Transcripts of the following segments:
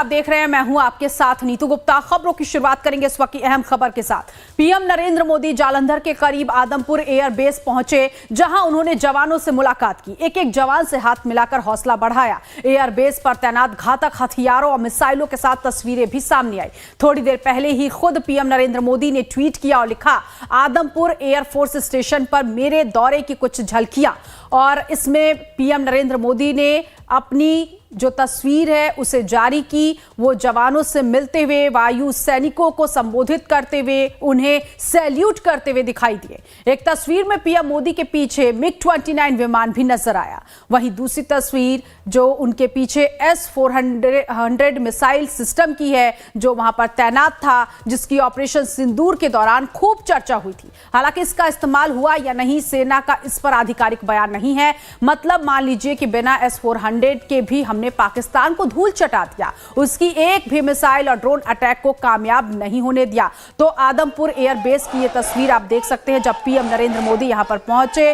आप देख रहे हैं, मैं हूं आपके साथ नीतू गुप्ता। खबरों की शुरुआत करेंगे इस वक्त की अहम खबर के साथ। पीएम नरेंद्र मोदी जालंधर के करीब आदमपुर एयर बेस पहुंचे, जहां उन्होंने जवानों से मुलाकात की। एक एक जवान से हाथ मिलाकर हौसला बढ़ाया। एयर बेस पर तैनात घातक हथियारों और मिसाइलों के साथ तस्वीरें भी सामने आई। थोड़ी देर पहले ही खुद पीएम नरेंद्र मोदी ने ट्वीट किया और लिखा, आदमपुर एयरफोर्स स्टेशन पर मेरे दौरे की कुछ झलकियां। और इसमें पीएम नरेंद्र मोदी ने अपनी जो तस्वीर है उसे जारी की। वो जवानों से मिलते हुए, वायु सैनिकों को संबोधित करते हुए, उन्हें सैल्यूट करते हुए दिखाई दिए। एक तस्वीर में पीएम मोदी के पीछे मिग-29 विमान भी नजर आया। वहीं दूसरी तस्वीर जो उनके पीछे S-400 मिसाइल सिस्टम की है, जो वहां पर तैनात था, जिसकी ऑपरेशन सिंदूर के दौरान खूब चर्चा हुई थी। हालांकि इसका इस्तेमाल हुआ या नहीं, सेना का इस पर आधिकारिक बयान नहीं है। मतलब मान लीजिए कि बिना S-400 के भी हमने पाकिस्तान को धूल चटा दिया, उसकी एक भी मिसाइल और ड्रोन अटैक को कामयाब नहीं होने दिया। तो आदमपुर एयर बेस की यह तस्वीर आप देख सकते हैं जब पीएम नरेंद्र मोदी यहां पर पहुंचे।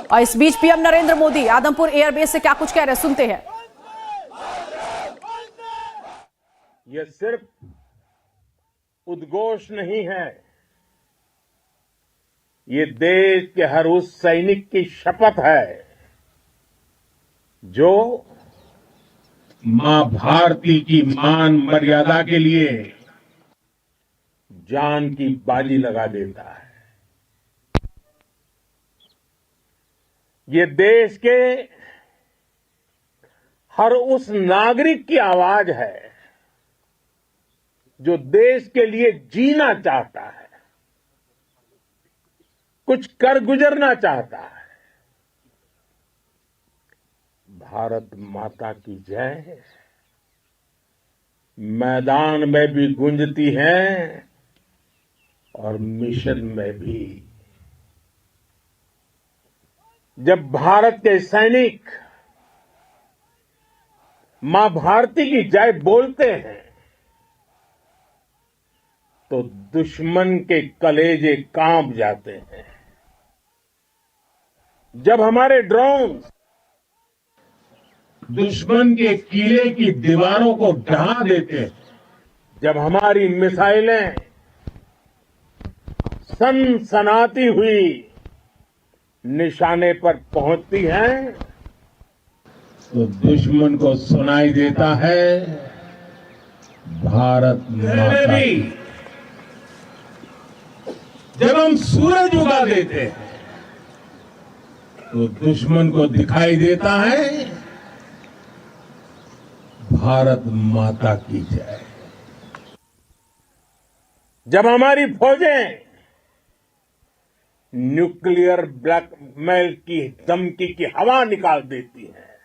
और इस बीच PM Narendra Modi Adampur air base से क्या कुछ कह रहे, सुनते हैं। यह सिर्फ उद्घोष नहीं है, ये देश के हर उस सैनिक की शपथ है जो मां भारती की मान मर्यादा के लिए जान की बाजी लगा देता है। ये देश के हर उस नागरिक की आवाज है जो देश के लिए जीना चाहता है, कुछ कर गुजरना चाहता है। भारत माता की जय मैदान में भी गूंजती है और मिशन में भी। जब भारत के सैनिक मां भारती की जय बोलते हैं तो दुश्मन के कलेजे कांप जाते हैं। जब हमारे ड्रोन दुश्मन के किले की दीवारों को ढहा देते हैं, जब हमारी मिसाइलें सनसनाती हुई निशाने पर पहुंचती हैं, तो दुश्मन को सुनाई देता है भारत माता की। जब हम सूरज उगा देते हैं तो दुश्मन को दिखाई देता है भारत माता की जय। जब हमारी फौजें न्यूक्लियर ब्लैकमेल की धमकी की हवा निकाल देती हैं,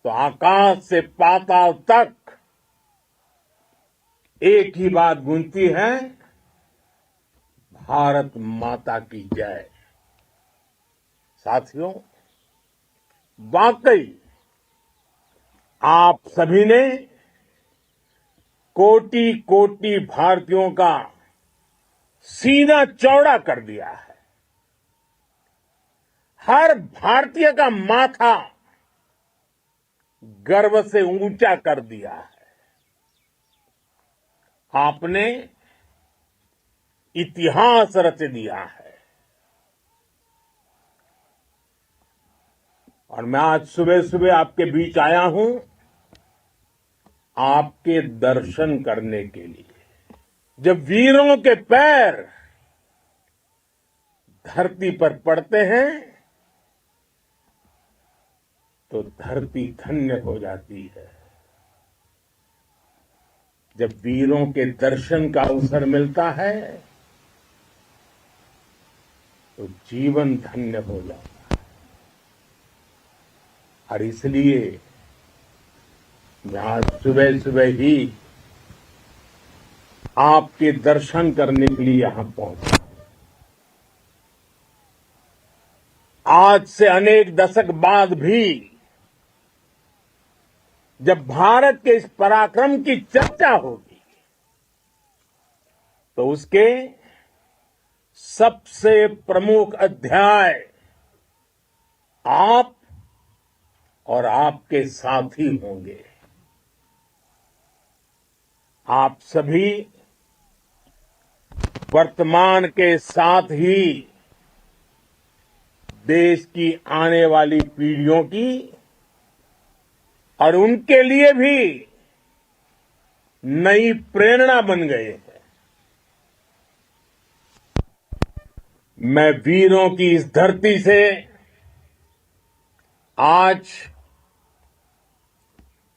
तो आकाश से पाताल तक एक ही बात गूंजती है, भारत माता की जय। साथियों, वाकई आप सभी ने कोटि कोटि भारतीयों का सीना चौड़ा कर दिया है। हर भारतीय का माथा गर्व से ऊंचा कर दिया है। आपने इतिहास रच दिया है। और मैं आज सुबह सुबह आपके बीच आया हूं आपके दर्शन करने के लिए। जब वीरों के पैर धरती पर पड़ते हैं तो धरती धन्य हो जाती है। जब वीरों के दर्शन का अवसर मिलता है तो जीवन धन्य हो जाता है। और इसलिए मैं आज सुबह सुबह ही आपके दर्शन करने के लिए यहां पहुंचा। आज से अनेक दशक बाद भी जब भारत के इस पराक्रम की चर्चा होगी तो उसके सबसे प्रमुख अध्याय आप और आपके साथी होंगे। आप सभी वर्तमान के साथ ही देश की आने वाली पीढ़ियों की और उनके लिए भी नई प्रेरणा बन गए हैं। मैं वीरों की इस धरती से आज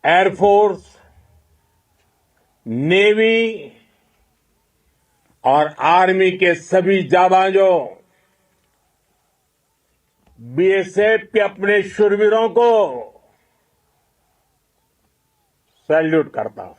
एयरफोर्स, नेवी और आर्मी के सभी जाबाजों, बीएसएफ के अपने शूरवीरों को सैल्यूट करता हूं।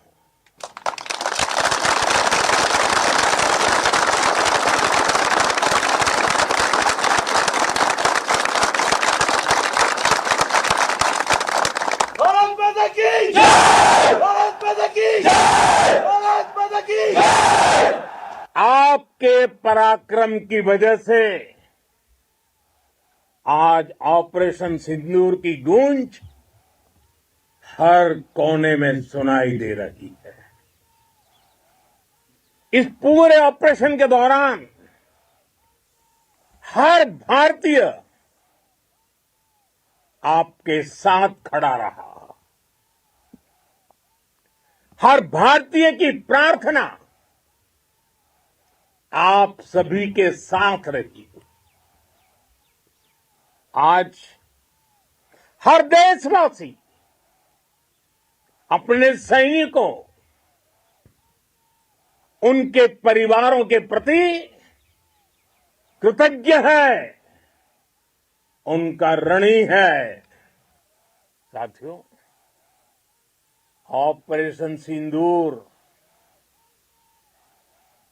भारत माता की जय! भारत माता की जय! भारत माता की जय! आपके पराक्रम की वजह से आज ऑपरेशन सिंदूर की गूंज हर कोने में सुनाई दे रही है। इस पूरे ऑपरेशन के दौरान हर भारतीय आपके साथ खड़ा रहा। हर भारतीय की प्रार्थना आप सभी के साथ रही। आज हर देशवासी अपने सैनिकों, उनके परिवारों के प्रति कृतज्ञ है, उनका ऋणी है। साथियों, ऑपरेशन सिंदूर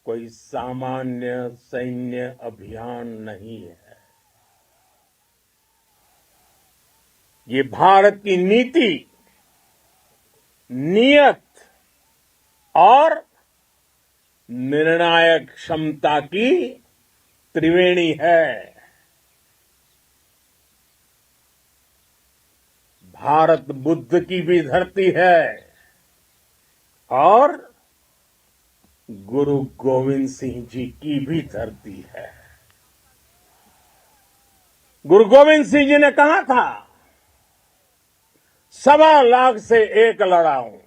कोई सामान्य सैन्य अभियान नहीं है। ये भारत की नीति, नियत और निर्णायक क्षमता की त्रिवेणी है। भारत बुद्ध की भी धरती है और गुरु गोविंद सिंह जी की भी धरती है। गुरु गोविंद सिंह जी ने कहा था, 1.25 लाख से एक लड़ाऊं,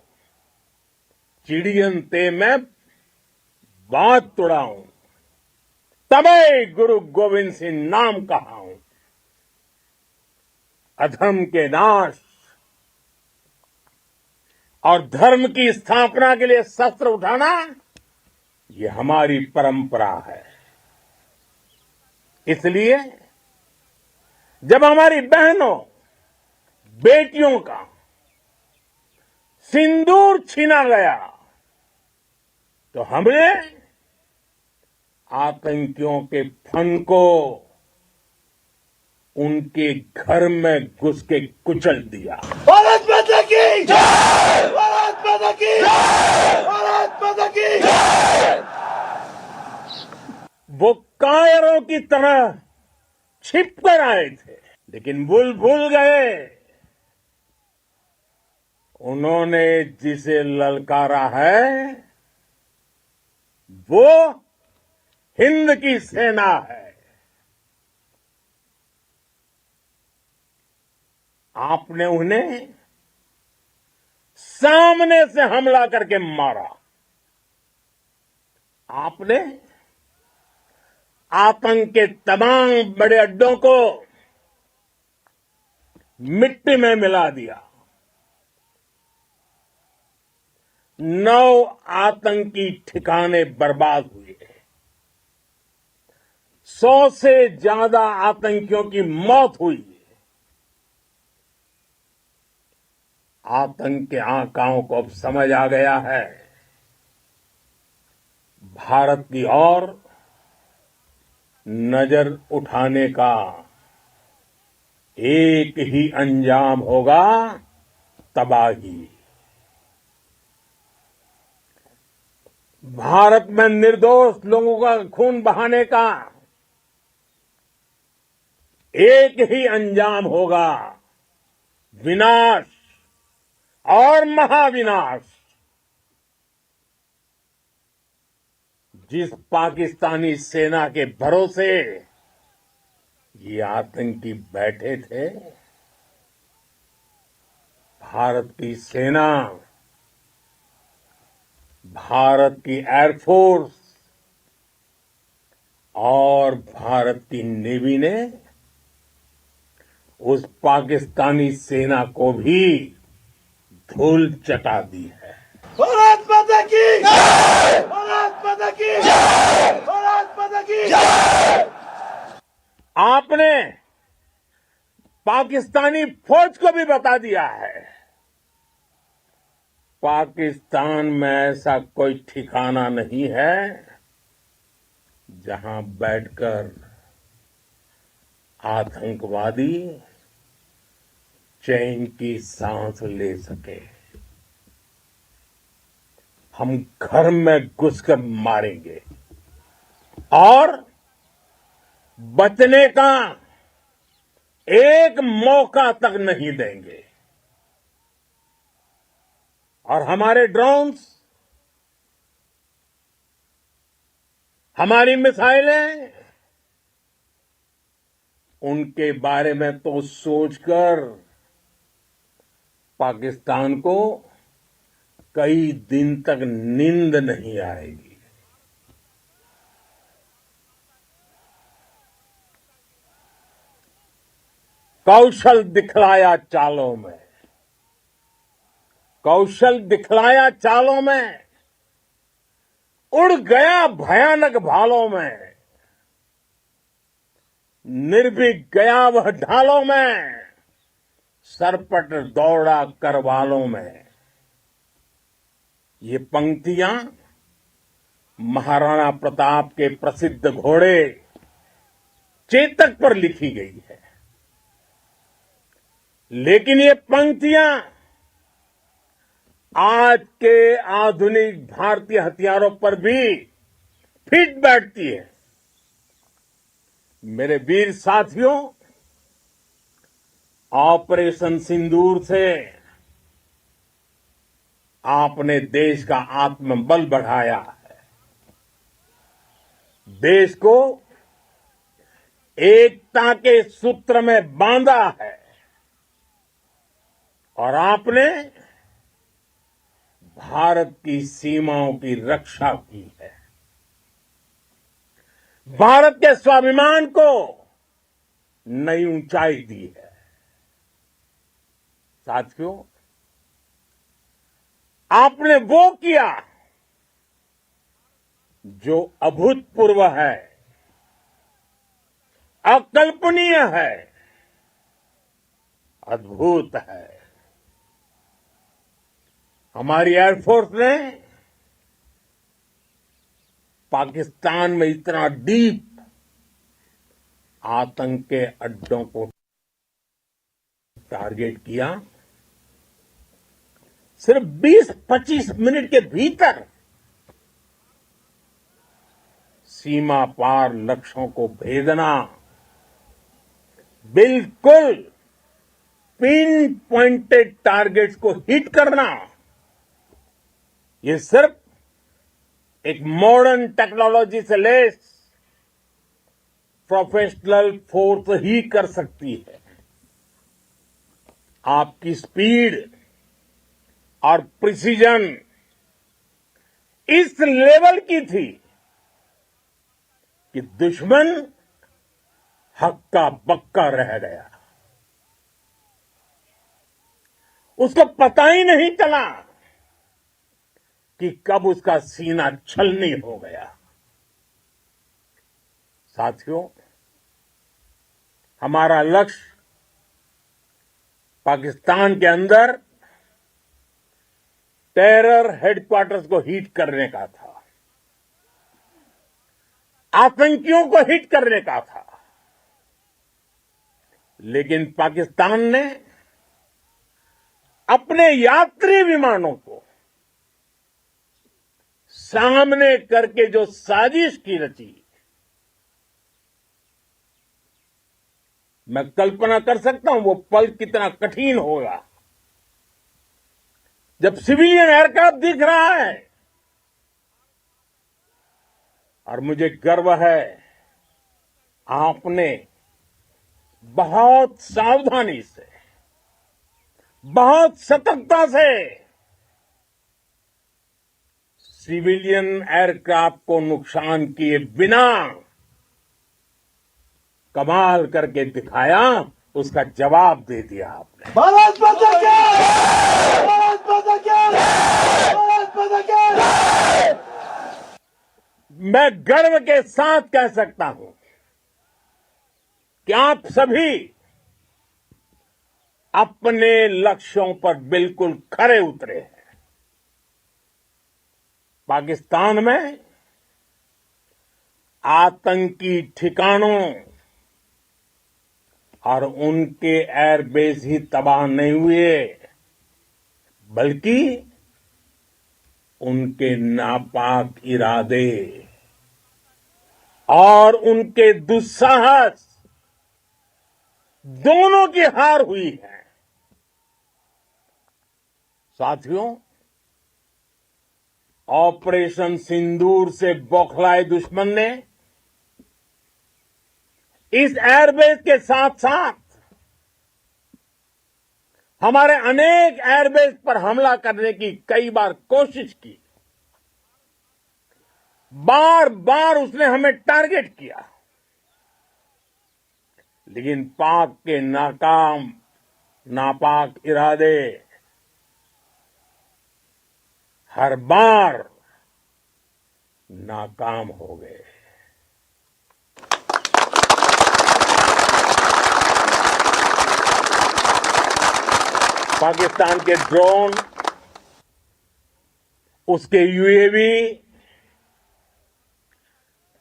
चिड़ियन ते मैं बात तुड़ाऊं, तबे गुरु गोविंद सिंह नाम कहाऊं। अधर्म के नाश और धर्म की स्थापना के लिए शस्त्र उठाना, ये हमारी परंपरा है। इसलिए जब हमारी बहनों, बेटियों का सिंदूर छीना गया, तो हमने आतंकियों के फन को उनके घर में घुस के कुचल दिया। भारत माता की जय! भारत माता की जय! भारत माता की जय! वो कायरों की तरह छिप कर आए थे, लेकिन भूल गए उन्होंने जिसे ललकारा है वो हिंद की सेना है। आपने उन्हें सामने से हमला करके मारा। आपने आतंक के तमाम बड़े अड्डों को मिट्टी में मिला दिया। 9 आतंकी ठिकाने बर्बाद हुए। 100 से ज्यादा आतंकियों की मौत हुई। आतंक के आकाओं को अब समझ आ गया है, भारत की ओर नजर उठाने का एक ही अंजाम होगा, तबाही। भारत में निर्दोष लोगों का खून बहाने का एक ही अंजाम होगा, विनाश और महाविनाश जिस पाकिस्तानी सेना के भरोसे ये आतंकी बैठे थे, भारत की सेना, भारत की एयरफोर्स और भारत की नेवी ने उस पाकिस्तानी सेना को भी धूल चटा दी है। भारत माता की जय! भारत माता की जय! भारत माता की जय! आपने पाकिस्तानी फौज को भी बता दिया है, पाकिस्तान में ऐसा कोई ठिकाना नहीं है जहां बैठकर आतंकवादी चैन की सांस ले सके। हम घर में घुसकर मारेंगे और बचने का एक मौका तक नहीं देंगे। और हमारे ड्रोन्स, हमारी मिसाइलें, उनके बारे में तो सोचकर पाकिस्तान को कई दिन तक नींद नहीं आएगी। कौशल दिखलाया चालों में, कौशल दिखलाया चालों में, उड़ गया भयानक भालों में, निर्भीक गया वह ढालों में, सरपट दौड़ा करवालों में। ये पंक्तियां महाराणा प्रताप के प्रसिद्ध घोड़े चेतक पर लिखी गई है, लेकिन ये पंक्तियां आज के आधुनिक भारतीय हथियारों पर भी फिट बैठती है। मेरे वीर साथियों, ऑपरेशन सिंदूर से आपने देश का आत्मबल बढ़ाया है, देश को एकता के सूत्र में बांधा है और आपने भारत की सीमाओं की रक्षा की है। भारत के स्वाभिमान को नई ऊंचाई दी है। साथियों, आपने वो किया जो अभूतपूर्व है, अकल्पनीय है, अद्भुत है। हमारी एयरफोर्स ने पाकिस्तान में इतना डीप आतंक के अड्डों को टारगेट किया, सिर्फ 20-25 मिनट के भीतर सीमा पार लक्ष्यों को भेदना, बिल्कुल पिन पॉइंटेड टारगेट्स को हिट करना, ये सिर्फ एक मॉडर्न टेक्नोलॉजी से लेस प्रोफेशनल फोर्स ही कर सकती है। आपकी स्पीड और प्रिसीजन इस लेवल की थी कि दुश्मन हक्का बक्का रह गया। उसको पता ही नहीं चला कि कब उसका सीना छलनी हो गया। साथियों, हमारा लक्ष्य पाकिस्तान के अंदर टेरर हेडक्वार्टर्स को हिट करने का था, आतंकियों को हिट करने का था, लेकिन पाकिस्तान ने अपने यात्री विमानों को सामने करके जो साजिश की रची, मैं कल्पना कर सकता हूं वो पल कितना कठिन होगा जब सिविलियन एयरक्राफ्ट दिख रहा है। और मुझे गर्व है आपने बहुत सावधानी से, बहुत सतर्कता से सिविलियन एयरक्राफ्ट को नुकसान किए बिना कमाल करके दिखाया, उसका जवाब दे दिया आपने। भारत माता की भारत माता की भारत माता की। मैं गर्व के साथ कह सकता हूं कि आप सभी अपने लक्ष्यों पर बिल्कुल खरे उतरे हैं। पाकिस्तान में आतंकी ठिकानों और उनके एयरबेस ही तबाह नहीं हुए, बल्कि उनके नापाक इरादे और उनके दुस्साहस दोनों की हार हुई है। साथियों, ऑपरेशन सिंदूर से बौखलाए दुश्मन ने इस एयरबेस के साथ साथ हमारे अनेक एयरबेस पर हमला करने की कई बार कोशिश की। बार बार उसने हमें टारगेट किया, लेकिन पाक के नापाक इरादे हर बार नाकाम हो गए। पाकिस्तान के ड्रोन, उसके यूएवी,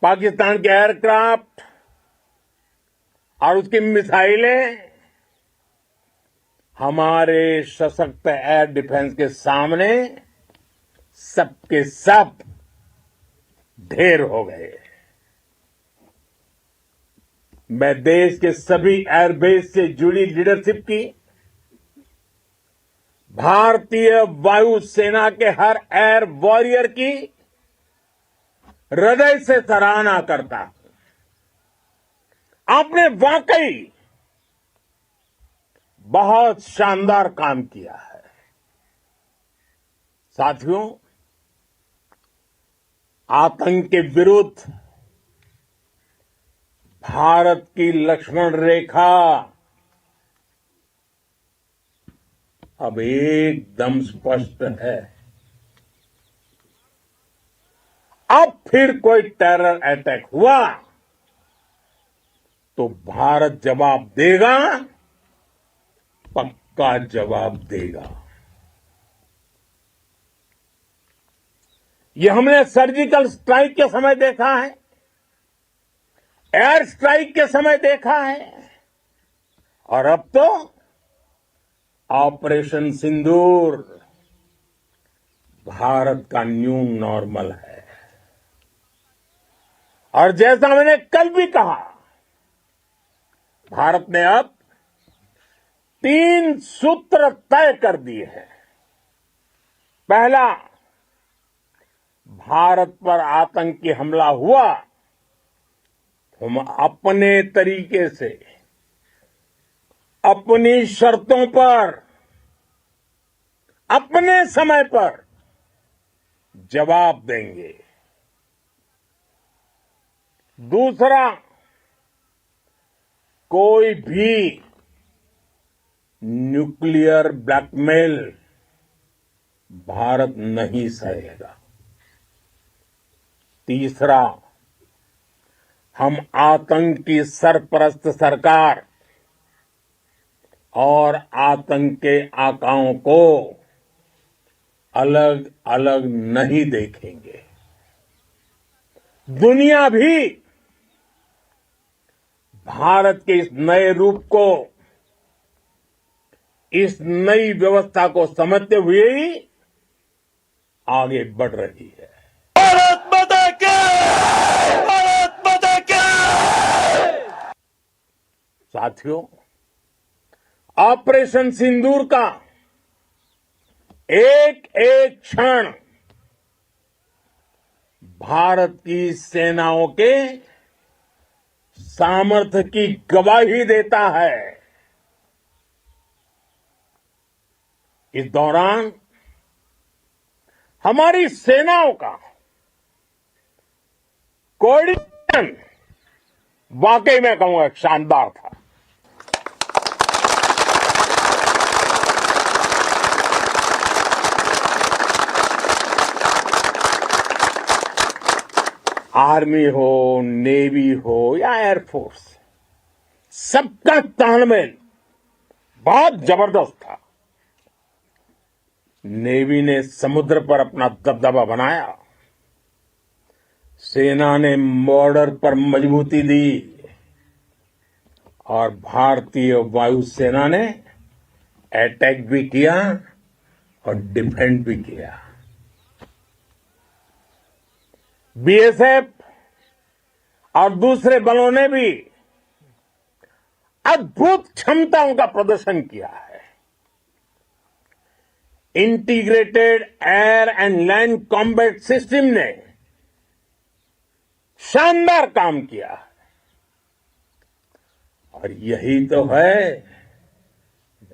पाकिस्तान के एयरक्राफ्ट और उसकी मिसाइलें हमारे सशक्त एयर डिफेंस के सामने सबके सब ढेर हो गए। मैं देश के सभी एयरबेस से जुड़ी लीडरशिप की, भारतीय वायुसेना के हर एयर वॉरियर की हृदय से सराहना करता हूं। आपने वाकई बहुत शानदार काम किया है। साथियों, आतंक के विरुद्ध भारत की लक्ष्मण रेखा अब एकदम स्पष्ट है। अब फिर कोई टेरर अटैक हुआ तो भारत जवाब देगा, पक्का जवाब देगा। ये हमने सर्जिकल स्ट्राइक के समय देखा है, एयर स्ट्राइक के समय देखा है, और अब तो ऑपरेशन सिंदूर भारत का न्यू नॉर्मल है। और जैसा मैंने कल भी कहा, भारत ने अब 3 सूत्र तय कर दिए हैं। पहला, भारत पर आतंकी हमला हुआ, हम अपने तरीके से, अपनी शर्तों पर, अपने समय पर जवाब देंगे। दूसरा, कोई भी न्यूक्लियर ब्लैकमेल भारत नहीं सहेगा। तीसरा, हम आतंक की सरपरस्त सरकार और आतंक के आकाओं को अलग अलग नहीं देखेंगे। दुनिया भी भारत के इस नए रूप को, इस नई व्यवस्था को समझते हुए ही आगे बढ़ रही है। भारत माता की भारत माता की। साथियों, ऑपरेशन सिंदूर का एक एक क्षण भारत की सेनाओं के सामर्थ्य की गवाही देता है। इस दौरान हमारी सेनाओं का कोऑर्डिनेशन वाकई में कहूंगा शानदार था। आर्मी हो, नेवी हो या एयरफोर्स, सबका तालमेल बहुत जबरदस्त था। नेवी ने समुद्र पर अपना दबदबा बनाया, सेना ने बॉर्डर पर मजबूती दी और भारतीय वायुसेना ने अटैक भी किया और डिफेंड भी किया। बीएसएफ और दूसरे बलों ने भी अद्भुत क्षमताओं का प्रदर्शन किया है। Integrated air and land combat system ने शानदार काम किया है और यही तो है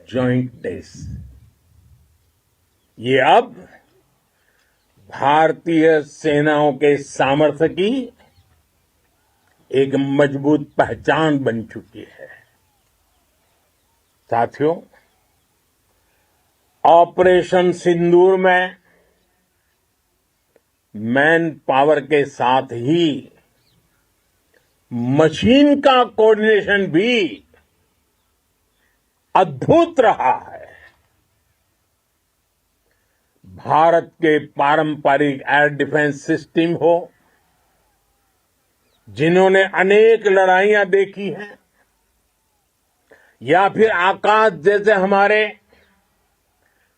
जॉइंटनेस। ये अब भारतीय सेनाओं के सामर्थ्य की एक मजबूत पहचान बन चुकी है। साथियों, ऑपरेशन सिंदूर में मैन पावर के साथ ही मशीन का कोऑर्डिनेशन भी अद्भुत रहा है। भारत के पारंपरिक एयर डिफेंस सिस्टम हो, जिन्होंने अनेक लड़ाइयां देखी हैं, या फिर आकाश जैसे हमारे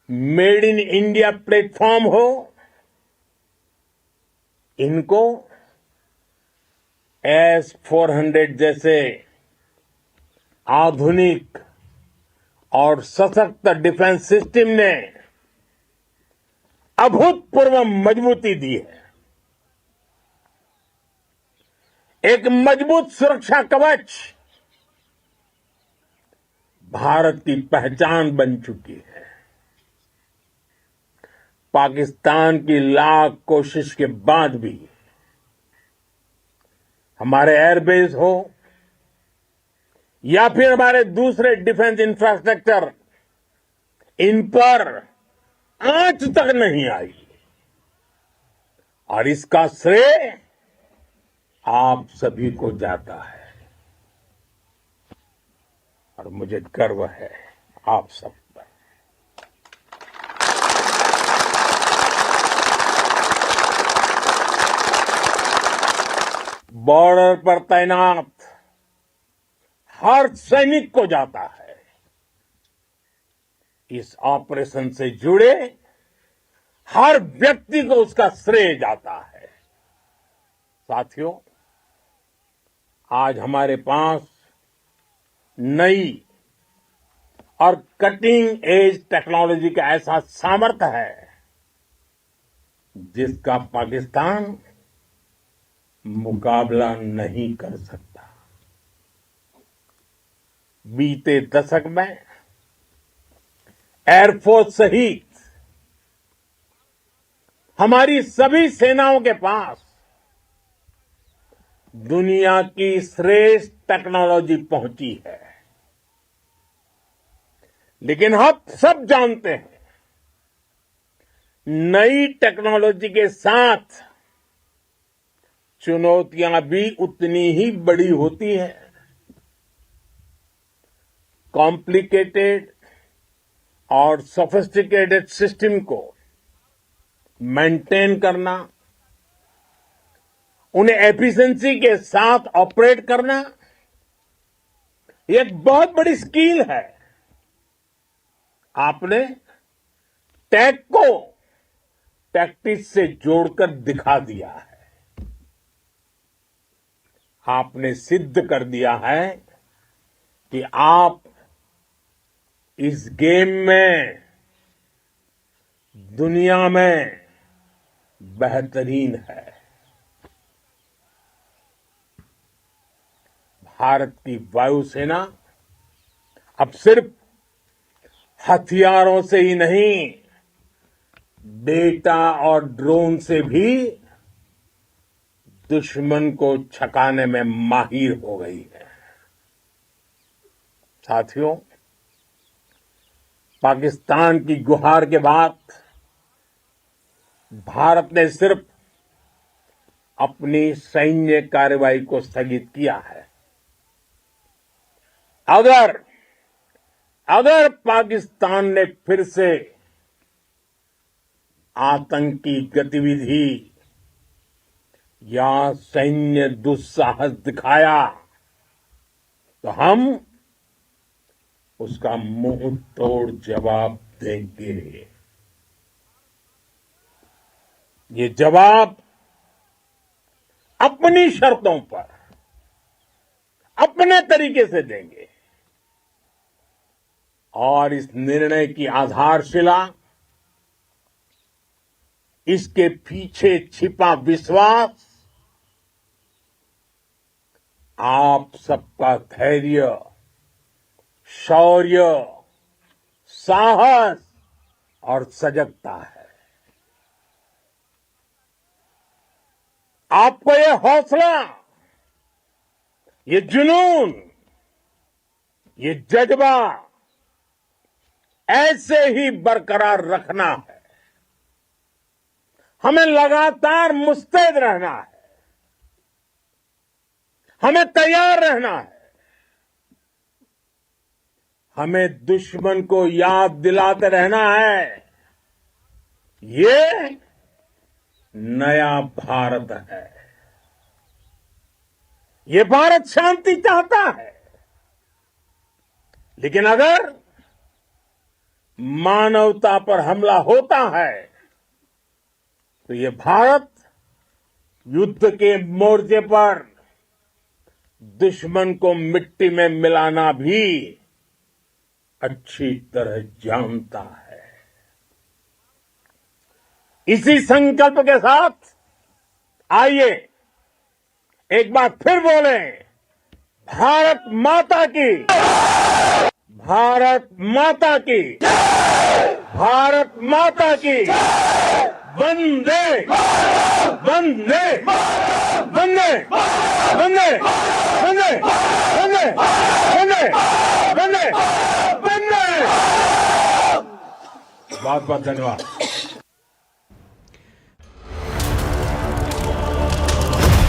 मेड इन इंडिया प्लेटफॉर्म हो, इनको S-400 जैसे आधुनिक और सशक्त डिफेंस सिस्टम ने अभूतपूर्व मजबूती दी है। एक मजबूत सुरक्षा कवच भारत की पहचान बन चुकी है। पाकिस्तान की लाख कोशिश के बाद भी हमारे एयरबेस हो या फिर हमारे दूसरे डिफेंस इंफ्रास्ट्रक्चर, इन पर आंच तक नहीं आई और इसका श्रेय आप सभी को जाता है और मुझे गर्व है आप सब पर। बॉर्डर पर तैनात हर सैनिक को जाता है। इस ऑपरेशन से जुड़े हर व्यक्ति को उसका श्रेय जाता है। साथियों, आज हमारे पास नई और कटिंग एज टेक्नोलॉजी का ऐसा सामर्थ्य है जिसका पाकिस्तान मुकाबला नहीं कर सकता। बीते दशक में एयरफोर्स सहित हमारी सभी सेनाओं के पास दुनिया की श्रेष्ठ टेक्नोलॉजी पहुंची है। लेकिन हम सब जानते हैं, नई टेक्नोलॉजी के साथ चुनौतियां भी उतनी ही बड़ी होती हैं। कॉम्प्लिकेटेड और सोफिस्टिकेटेड सिस्टम को मेंटेन करना, उन्हें एफिशिएंसी के साथ ऑपरेट करना, ये एक बहुत बड़ी स्किल है। आपने टेक को टैक्टिक्स से जोड़कर दिखा दिया है। आपने सिद्ध कर दिया है कि आप इस गेम में दुनिया में बेहतरीन है। भारत की वायुसेना अब सिर्फ हथियारों से ही नहीं, डेटा और ड्रोन से भी दुश्मन को छकाने में माहिर हो गई है। साथियों, पाकिस्तान की गुहार के बाद भारत ने सिर्फ अपनी सैन्य कार्रवाई को स्थगित किया है। अगर पाकिस्तान ने फिर से आतंकी गतिविधि या सैन्य दुस्साहस दिखाया तो हम उसका मुंह तोड़ जवाब देंगे। ये जवाब अपनी शर्तों पर, अपने तरीके से देंगे और इस निर्णय की आधारशिला इसके पीछे छिपा विश्वास आप सबका धैर्य, शौर्य, साहस और सजगता है। आपको ये हौसला, ये जुनून, ये जज्बा ऐसे ही बरकरार रखना है। हमें लगातार मुस्तैद रहना है, हमें तैयार रहना है। हमें दुश्मन को याद दिलाते रहना है, ये नया भारत है। ये भारत शांति चाहता है, लेकिन अगर मानवता पर हमला होता है तो ये भारत युद्ध के मोर्चे पर दुश्मन को मिट्टी में मिलाना भी अच्छी तरह जानता है। इसी संकल्प के साथ आइए एक बार फिर बोले, भारत माता की, भारत माता की, भारत माता की, वंदे वंदे वंदे वंदे वंदे वंदे वंदे वंदे वंदे। बहुत बहुत धन्यवाद।